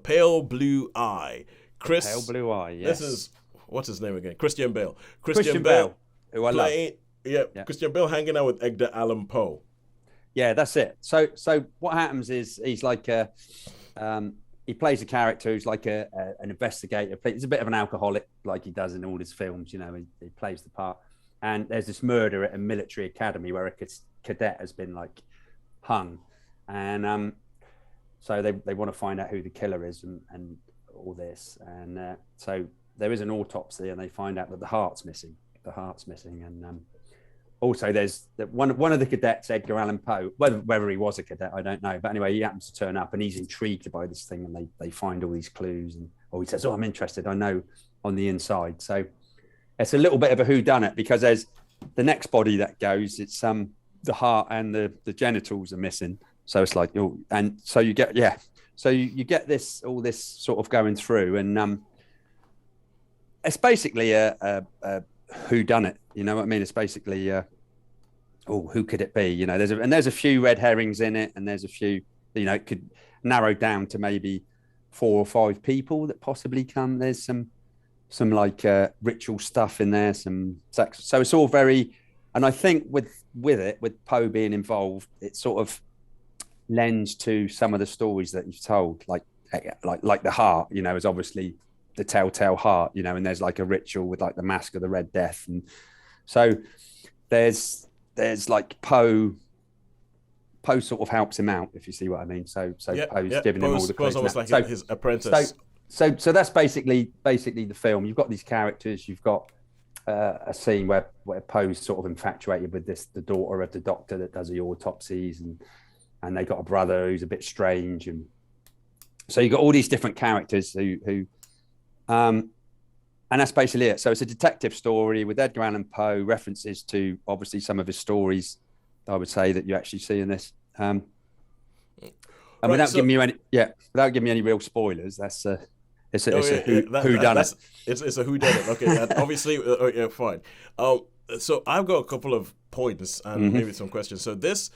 Pale Blue Eye. Pale Blue Eye, yes. This is, what's his name again? Christian Bale. Christian Bale, who I love. Yeah, Christian Bale hanging out with Edgar Allan Poe. Yeah, that's it. So what happens is he's like he plays a character who's like an investigator. He's a bit of an alcoholic, like he does in all his films. You know, he plays the part. And there's this murder at a military academy where a cadet has been like hung, and so they want to find out who the killer is and all this. And so there is an autopsy, and they find out that the heart's missing. And also there's one of the cadets, Edgar Allan Poe. Whether he was a cadet, I don't know. But anyway, he happens to turn up, and he's intrigued by this thing, and they find all these clues. And he says, "Oh, I'm interested. I know on the inside." So it's a little bit of a whodunit, because there's the next body that goes. It's the heart and the genitals are missing. So it's like, and so you get so you get all this sort of going through, and it's basically a whodunit. You know what I mean? It's basically who could it be? You know, there's a few red herrings in it, and there's a few, you know, it could narrow down to maybe 4 or 5 people that possibly come. There's some like ritual stuff in there, some sex. So it's all very, and I think with Poe being involved, it sort of lends to some of the stories that you've told, like the heart, you know, is obviously the telltale heart, you know, and there's like a ritual with like the Mask of the Red Death, and so there's like Poe sort of helps him out, if you see what I mean. So Poe's giving him all the clues. Almost like his apprentice. So that's basically the film. You've got these characters. You've got a scene where Poe's sort of infatuated with the daughter of the doctor that does the autopsies, and they got a brother who's a bit strange, and so you got all these different characters who and that's basically it. So it's a detective story with Edgar Allan Poe, references to obviously some of his stories, I would say, that you actually see in this. And without giving you any real spoilers, it's a whodunit. It's a whodunit. Okay, obviously, yeah, fine. So I've got a couple of points and maybe some questions. So this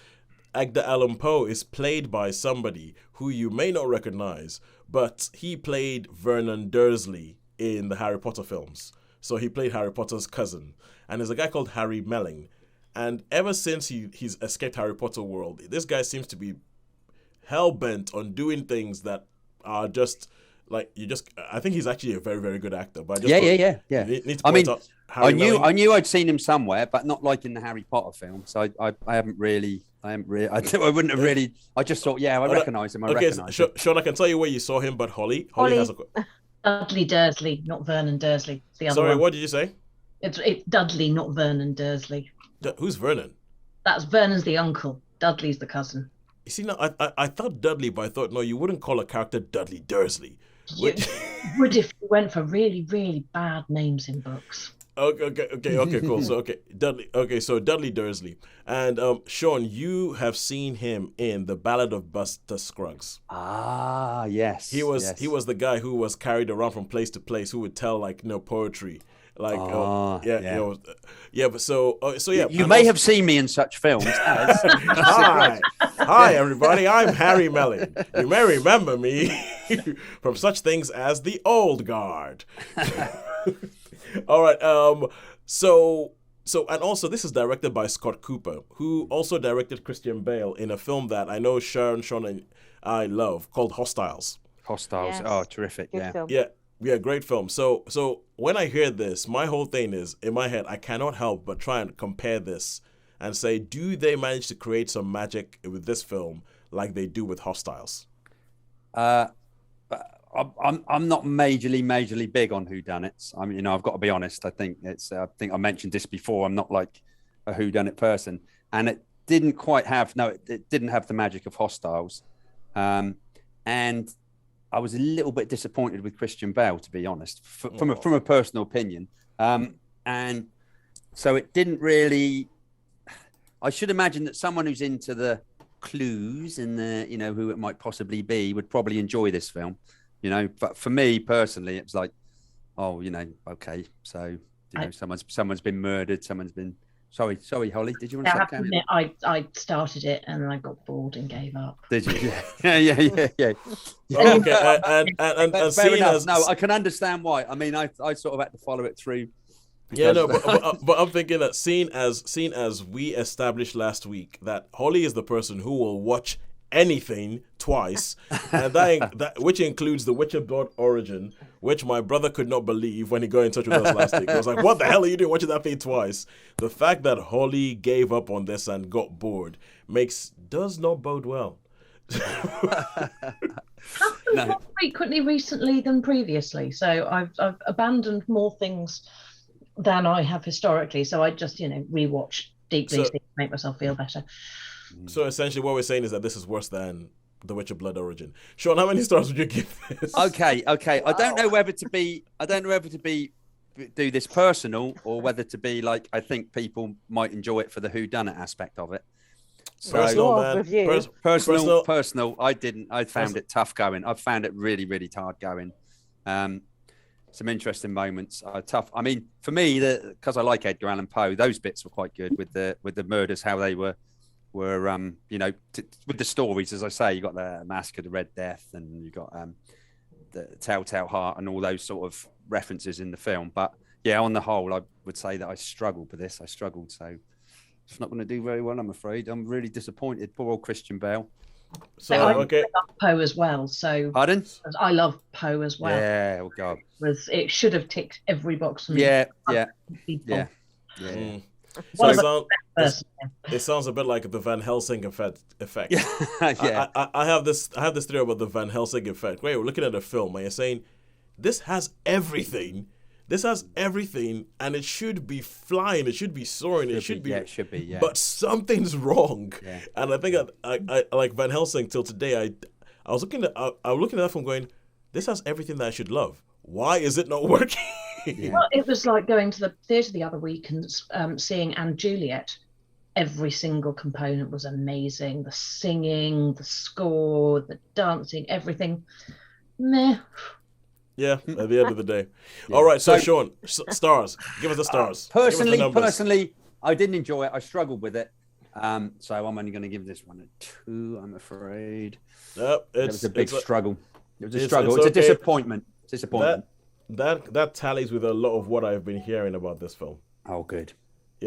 Edgar Allan Poe is played by somebody who you may not recognize, but he played Vernon Dursley in the Harry Potter films. So he played Harry Potter's cousin. And there's a guy called Harry Melling. And ever since he's escaped Harry Potter world, this guy seems to be hell-bent on doing things that are just like, I think he's actually a very, very good actor. But I knew I'd seen him somewhere, but not like in the Harry Potter film. So I wouldn't have really. I just thought, I recognise him. Sean, I can tell you where you saw him, but Holly has a. Dudley Dursley, not Vernon Dursley. It's the other Sorry, one. What did you say? It's Dudley, not Vernon Dursley. Who's Vernon? That's Vernon's the uncle. Dudley's the cousin. You see, now I thought Dudley, but I thought no, you wouldn't call a character Dudley Dursley. You would if you went for really, really bad names in books. Okay, cool. So Dudley Dursley. And Sean, you have seen him in The Ballad of Buster Scruggs. Ah, yes. He was the guy who was carried around from place to place, who would tell like poetry. Like but so you may have seen me in such films as Hi everybody, I'm Harry Melling. You may remember me from such things as The Old Guard. All right. So and also this is directed by Scott Cooper, who also directed Christian Bale in a film that I know Sean and I love, called Hostiles. Yes. Oh, terrific! Good film. Yeah, great film. So when I hear this, my whole thing is in my head. I cannot help but try and compare this and say, do they manage to create some magic with this film like they do with Hostiles? I'm not majorly big on whodunits. I mean, I've got to be honest. I think I mentioned this before. I'm not like a whodunit person, and it didn't quite have. No, it didn't have the magic of Hostiles, and I was a little bit disappointed with Christian Bale, to be honest, from a personal opinion. And so it didn't really. I should imagine that someone who's into the clues and the who it might possibly be would probably enjoy this film. But for me personally, it's like, okay, so someone's been murdered, someone's been Sorry, Holly. Did you want I to have say to admit, I started it and I got bored and gave up. Did you? Yeah. Oh, okay, and Fair seeing enough. as No, I can understand why. I mean, I sort of had to follow it through. yeah, no, because- but I'm thinking that seeing as we established last week that Holly is the person who will watch anything twice, and that which includes The Witcher Blood Origin, which my brother could not believe when he got in touch with us last week. He was like, "What the hell are you doing watching that thing twice?" The fact that Holly gave up on this and got bored does not bode well. Happened more frequently recently than previously. So I've abandoned more things than I have historically. So I just rewatch Deep Blue So- Sea to make myself feel better. So essentially, what we're saying is that this is worse than The Witcher Blood Origin. Sean, how many stars would you give this? Okay. I don't know whether to be. Do this personal or whether to be like. I think people might enjoy it for the whodunit aspect of it. So Personal, Well, man. with you. personal. I didn't. I found it tough going. I found it really, really hard going. Some interesting moments. Tough. I mean, for me, because I like Edgar Allan Poe, those bits were quite good with the murders, how they were with the stories. As I say, you got the Mask of the Red Death, and you got the Telltale Heart, and all those sort of references in the film. But yeah, on the whole, I would say that I struggled with this. So it's not going to do very well, I'm afraid. I'm really disappointed. Poor old Christian Bale. So I okay, love Poe as well. So Pardon? I love Poe as well. Yeah. Oh God. It should have ticked every box for me. Yeah. People. Mm. One So of the first. it sounds a bit like the Van Helsing effect. Yeah. I have this theory about the Van Helsing effect. Wait, we're looking at a film and you're saying this has everything. This has everything, and it should be flying. It should be soaring. It should be. Yeah, it should be. Yeah. But something's wrong. Yeah. And I think I like Van Helsing till today. I was looking at that film going, this has everything that I should love. Why is it not working? Yeah. Well, it was like going to the theatre the other week and seeing Anne Juliet. Every single component was amazing. The singing, the score, the dancing, everything. Meh. Yeah, at the end of the day. Yeah. All right, so So- Sean, stars. Give us the stars. Give us the numbers. Personally, I didn't enjoy it. I struggled with it. So I'm only going to give this one a 2, I'm afraid. Yep, It was a big struggle. It was a it's- struggle. it's It's a okay. disappointment. That tallies with a lot of what I've been hearing about this film. Oh, good.